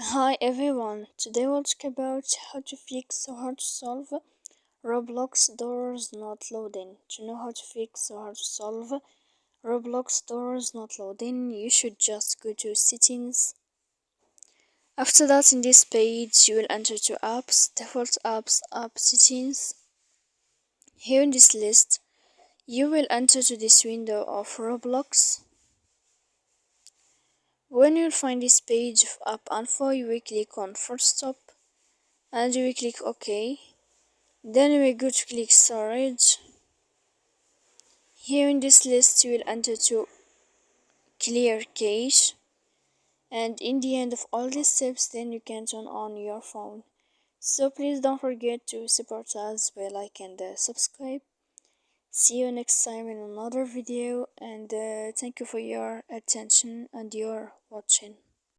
Hi everyone, today we'll talk about how to fix or how to solve Roblox doors not loading. To know how to fix or how to solve Roblox doors not loading, you should just go to settings. After that, in this page, you will enter to apps, default apps, app settings. Here in this list, you will enter to this window of Roblox. When you'll find this page of app info, you will click on first stop and you will click OK. Then we go to click storage. Here in this list you will enter to clear cache, and in the end of all these steps then you can turn on your phone. So please don't forget to support us by like and subscribe. See you next time in another video, and thank you for your attention and your watching.